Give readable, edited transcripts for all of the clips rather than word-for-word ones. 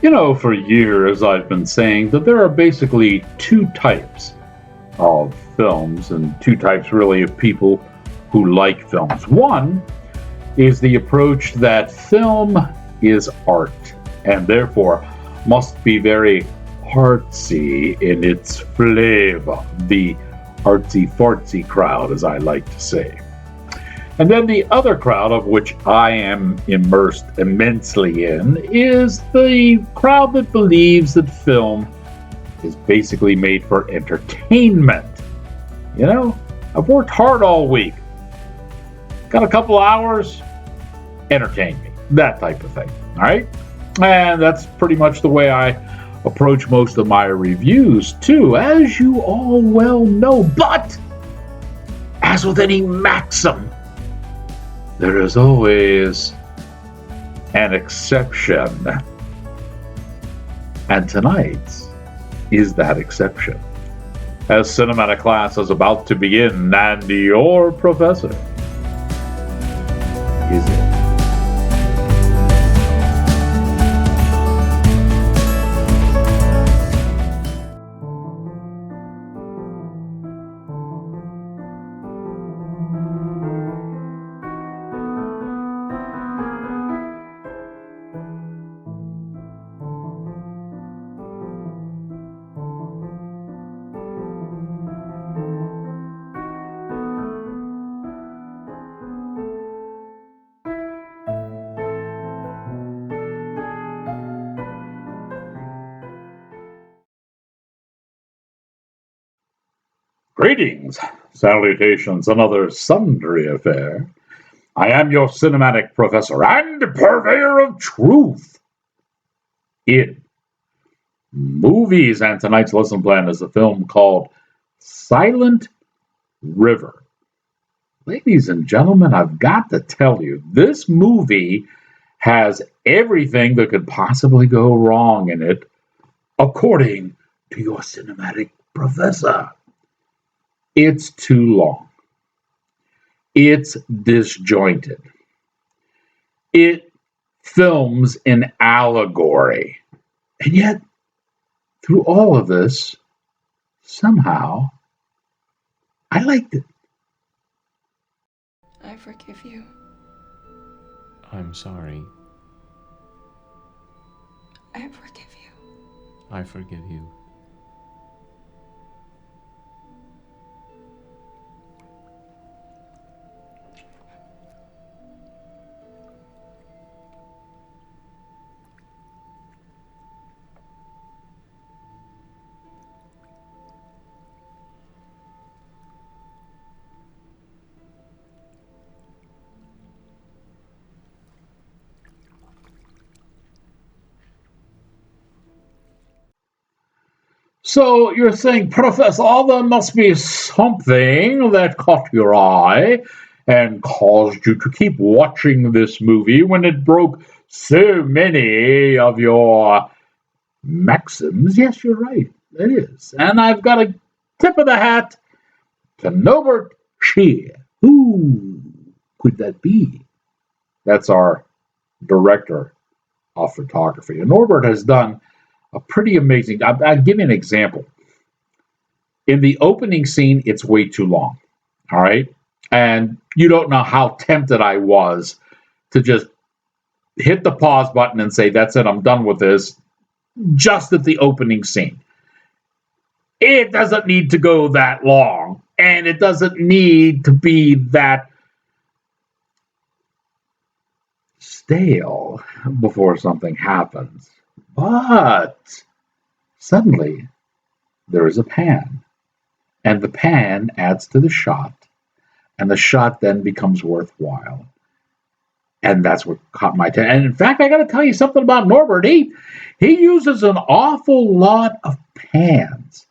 For years I've been saying that there are basically two types of films and two types really of people who like films. One is the approach that film is art and therefore must be very artsy in its flavor, the artsy fartsy crowd, as I like to say. And then the other crowd, of which I am immersed immensely in, is the crowd that believes that film is basically made for entertainment. I've worked hard all week. Got a couple hours, entertain me. That type of thing. All right? And that's pretty much the way I approach most of my reviews, too, as you all well know. But, as with any maxim, there is always an exception. And tonight's is that exception. As cinematic class is about to begin, and your professor is it. Greetings, salutations, and other sundry affair. I am your cinematic professor and purveyor of truth in movies. And tonight's lesson plan is a film called Silent River. Ladies and gentlemen, I've got to tell you, this movie has everything that could possibly go wrong in it, according to your cinematic professor. It's too long. It's disjointed. It films an allegory. And yet, through all of this, somehow, I liked it. I forgive you. I'm sorry. I forgive you. I forgive you. So you're saying, Professor, there must be something that caught your eye and caused you to keep watching this movie when it broke so many of your maxims. Yes, you're right. It is. And I've got a tip of the hat to Norbert Scheer. Who could that be? That's our director of photography. And Norbert has done a pretty amazing. I'll give you an example. In the opening scene, it's way too long. All right. And you don't know how tempted I was to just hit the pause button and say, that's it, I'm done with this, just at the opening scene. It doesn't need to go that long, and it doesn't need to be that stale before something happens. But suddenly, there is a pan, and the pan adds to the shot, and the shot then becomes worthwhile. And that's what caught my attention. And in fact, I got to tell you something about Norbert. He uses an awful lot of pans,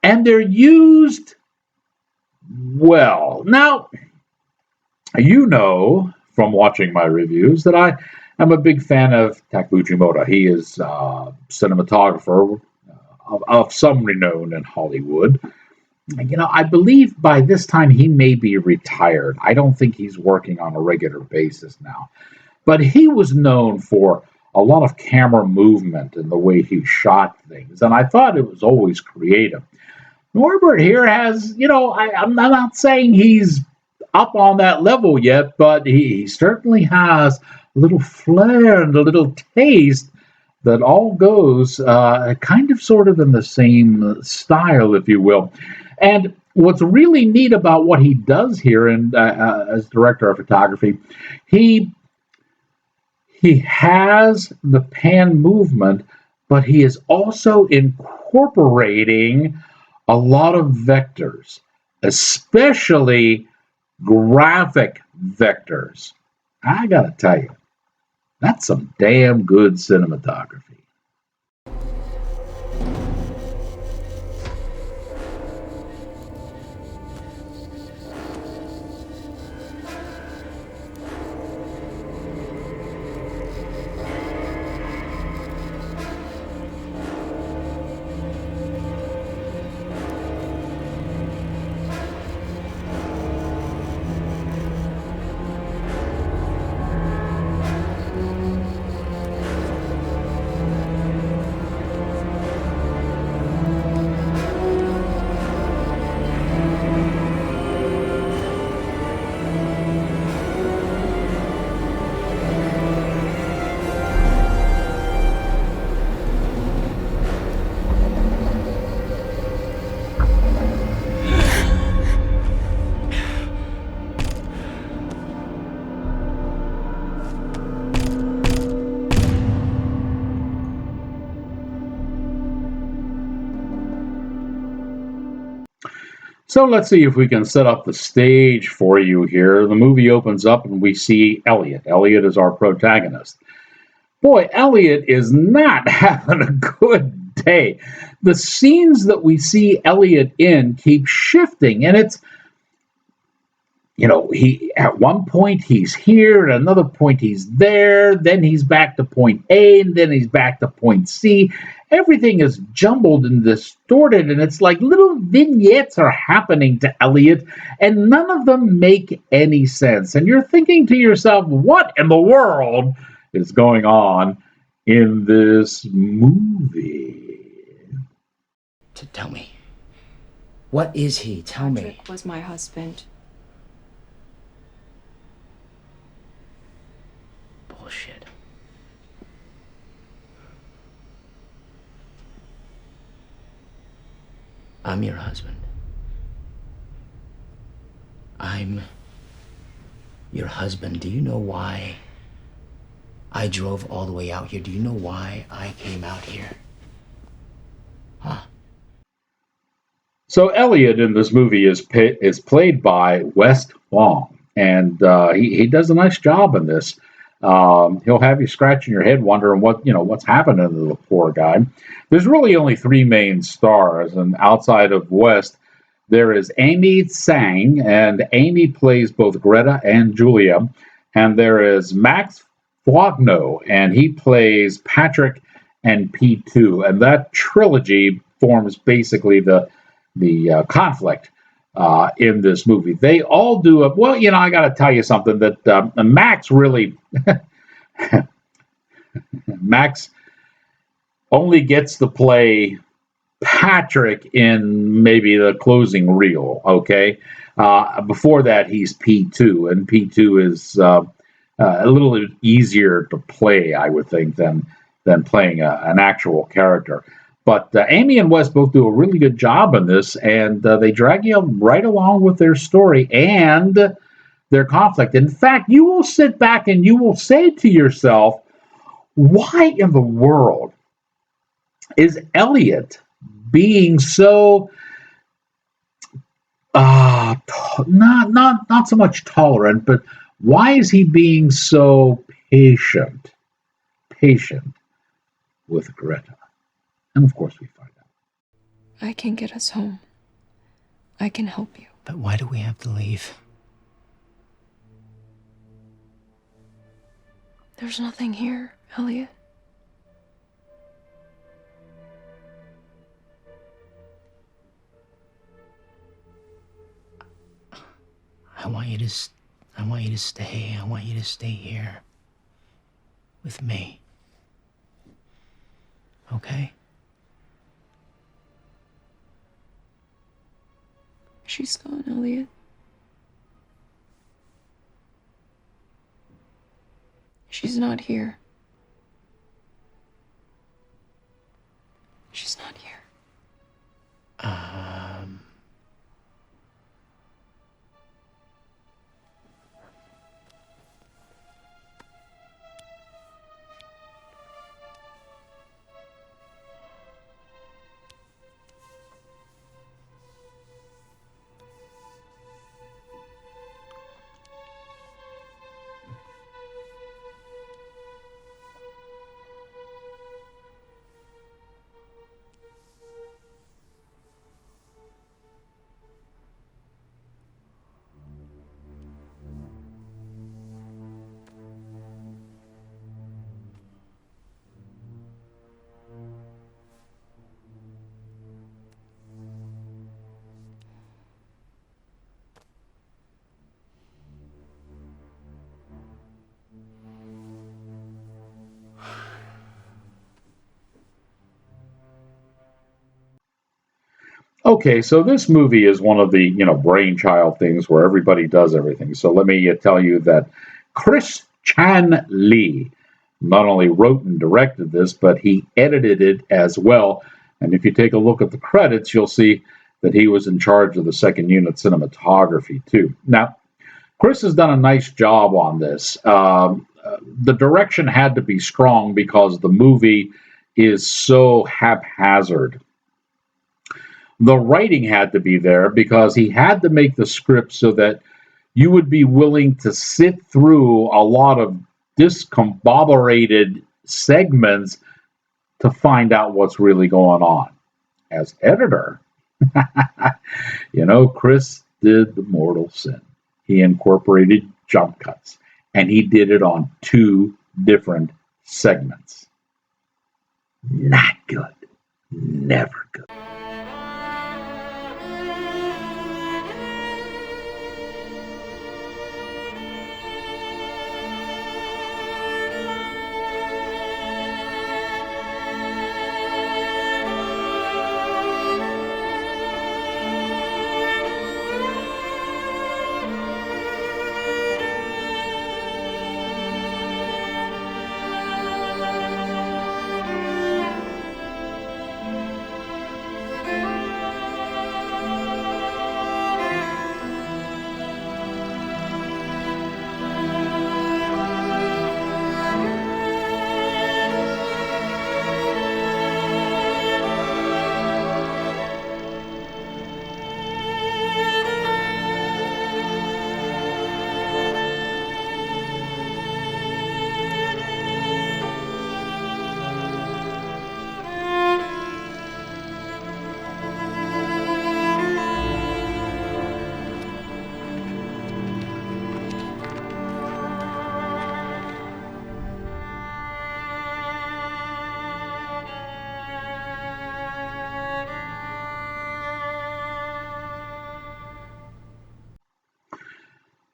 and they're used well. Now, you know from watching my reviews that I am a big fan of Takuji Moto. He is a cinematographer of some renown in Hollywood. I believe by this time he may be retired. I don't think he's working on a regular basis now. But he was known for a lot of camera movement in the way he shot things, and I thought it was always creative. Norbert here has, I'm not saying he's up on that level yet, but he certainly has a little flair and a little taste that all goes kind of sort of in the same style, if you will. And what's really neat about what he does here, and as director of photography, he he has the pan movement, but he is also incorporating a lot of vectors, especially graphic vectors. I gotta tell you, that's some damn good cinematography. So let's see if we can set up the stage for you here. The movie opens up and we see Elliot. Elliot is our protagonist. Boy, Elliot is not having a good day. The scenes that we see Elliot in keep shifting, and it's, he at one point he's here, at another point he's there, then he's back to point A, and then he's back to point C. Everything is jumbled and distorted, and it's like little vignettes are happening to Elliot, and none of them make any sense. And you're thinking to yourself, what in the world is going on in this movie? Tell me. What is he? Tell me. Patrick was my husband. Bullshit. I'm your husband. I'm your husband. Do you know why I drove all the way out here? Do you know why I came out here? Huh? So Elliot in this movie is played by West Wong, and he does a nice job in this. He'll have you scratching your head, wondering what's happening to the poor guy. There's really only three main stars, and outside of West, there is Amy Tsang, and Amy plays both Greta and Julia, and there is Max Fogno, and he plays Patrick and P2, and that trilogy forms basically the conflict in this movie. They all do a well. I got to tell you something that Max really Max only gets to play Patrick in maybe the closing reel. Okay, before that he's P2, and P2 is a little easier to play, I would think, than playing an actual character. But Amy and Wes both do a really good job in this, and they drag you right along with their story and their conflict. In fact, you will sit back and you will say to yourself, why in the world is Elliot being so not so much tolerant, but why is he being so patient with Greta? And of course we find out. I can get us home. I can help you. But why do we have to leave? There's nothing here, Elliot. I want you to stay. I want you to stay here with me. okay? She's gone, Elliot. She's not here. She's not here. Okay, so this movie is one of the, brainchild things where everybody does everything. So let me tell you that Chris Chan Lee not only wrote and directed this, but he edited it as well. And if you take a look at the credits, you'll see that he was in charge of the second unit cinematography, too. Now, Chris has done a nice job on this. The direction had to be strong because the movie is so haphazard. The writing had to be there because he had to make the script so that you would be willing to sit through a lot of discombobulated segments to find out what's really going on. As editor, Chris did the mortal sin. He incorporated jump cuts, and he did it on 2 different segments. Not good. Never good.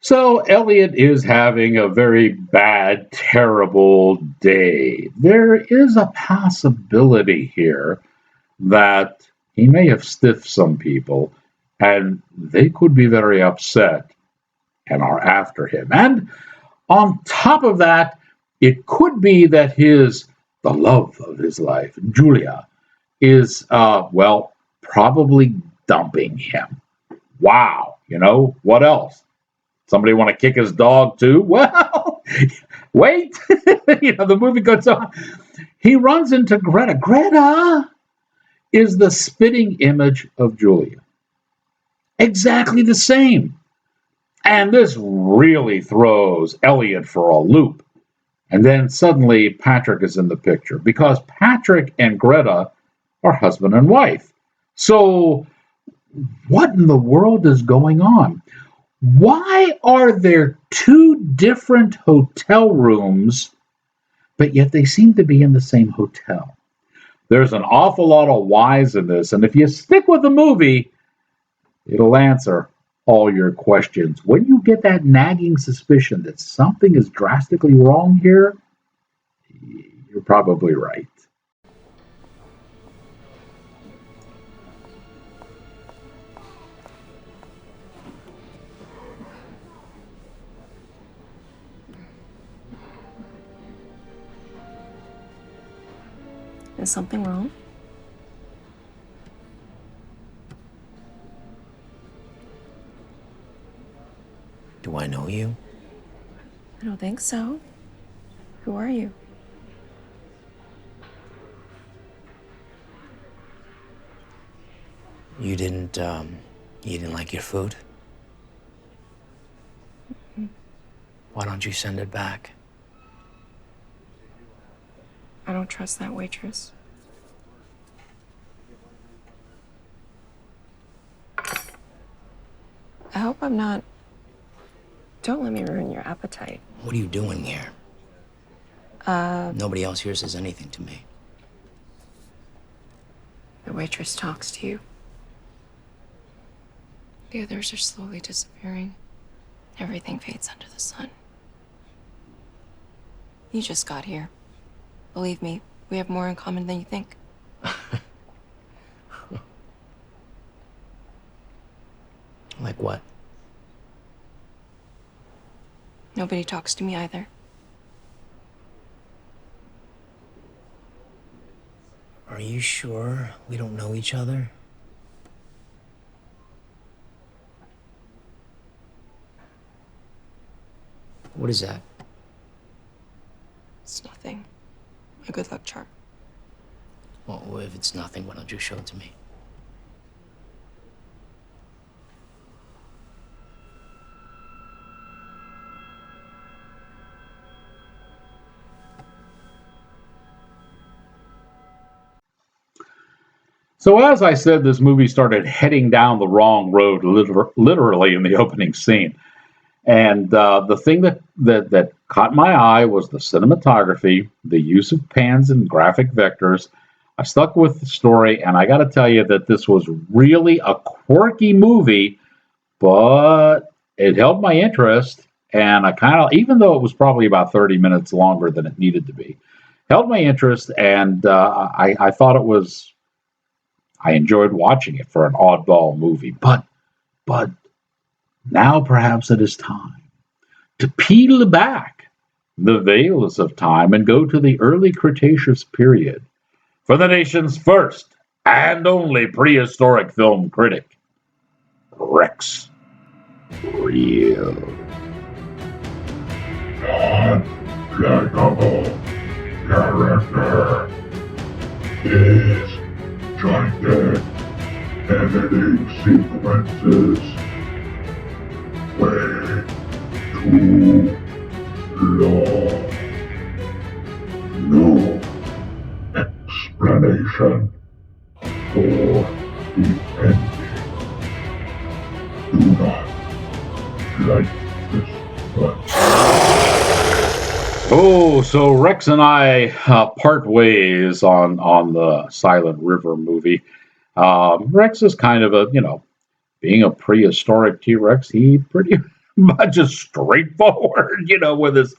So Elliot is having a very bad, terrible day. There is a possibility here that he may have stiffed some people, and they could be very upset and are after him. And on top of that, it could be that the love of his life, Julia, is, probably dumping him. Wow. What else? Somebody want to kick his dog too? Well, wait. The movie goes on. He runs into Greta. Greta is the spitting image of Julia. Exactly the same. And this really throws Elliot for a loop. And then suddenly Patrick is in the picture because Patrick and Greta are husband and wife. So what in the world is going on? Why are there 2 different hotel rooms, but yet they seem to be in the same hotel? There's an awful lot of whys in this, and if you stick with the movie, it'll answer all your questions. When you get that nagging suspicion that something is drastically wrong here, you're probably right. Is something wrong? Do I know you? I don't think so. Who are you? You didn't like your food? Why don't you send it back? I don't trust that waitress. I hope I'm not. Don't let me ruin your appetite. What are you doing here? Nobody else here says anything to me. The waitress talks to you. The others are slowly disappearing. Everything fades under the sun. You just got here. Believe me, we have more in common than you think. Like what? Nobody talks to me either. Are you sure we don't know each other? What is that? It's nothing. A good luck charm. Well, if it's nothing, why don't you show it to me? So, as I said, this movie started heading down the wrong road, literally in the opening scene. And the thing that caught my eye was the cinematography, the use of pans and graphic vectors. I stuck with the story, and I got to tell you that this was really a quirky movie, but it held my interest. And I kind of, even though it was probably about 30 minutes longer than it needed to be, held my interest. And I thought it was, I enjoyed watching it for an oddball movie. But now perhaps it is time to peel back the veils of time and go to the early Cretaceous period for the nation's first and only prehistoric film critic, Rex Real. Unpluggable character is gigantic editing sequences way too long. No explanation for the ending. Do not like this one. Oh, so Rex and I part ways on the Silent River movie. Rex is kind of a, being a prehistoric T Rex, he pretty much is straightforward, with his.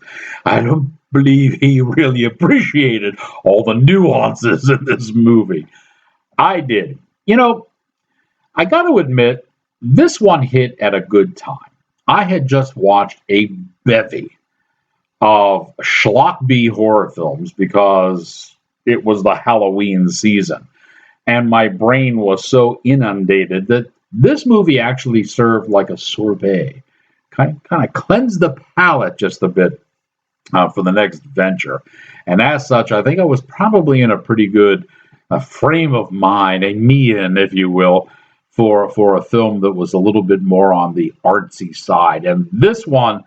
I don't believe he really appreciated all the nuances in this movie. I did. I got to admit, this one hit at a good time. I had just watched a bevy of schlock B horror films because it was the Halloween season. And my brain was so inundated that this movie actually served like a sorbet, kind of cleansed the palate just a bit for the next venture. And as such, I think I was probably in a pretty good frame of mind, a me-in, if you will, for a film that was a little bit more on the artsy side. And this one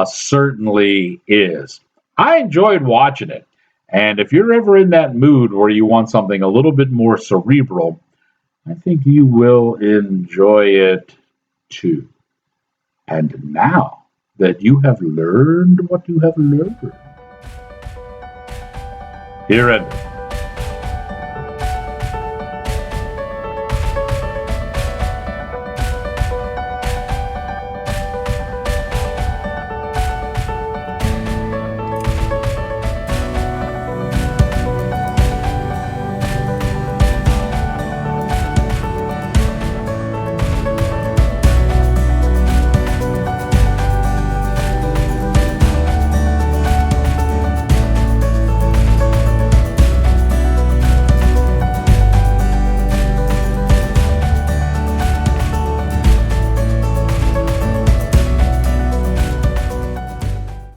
certainly is. I enjoyed watching it. And if you're ever in that mood where you want something a little bit more cerebral, I think you will enjoy it too. And now that you have learned what you have learned, here endeth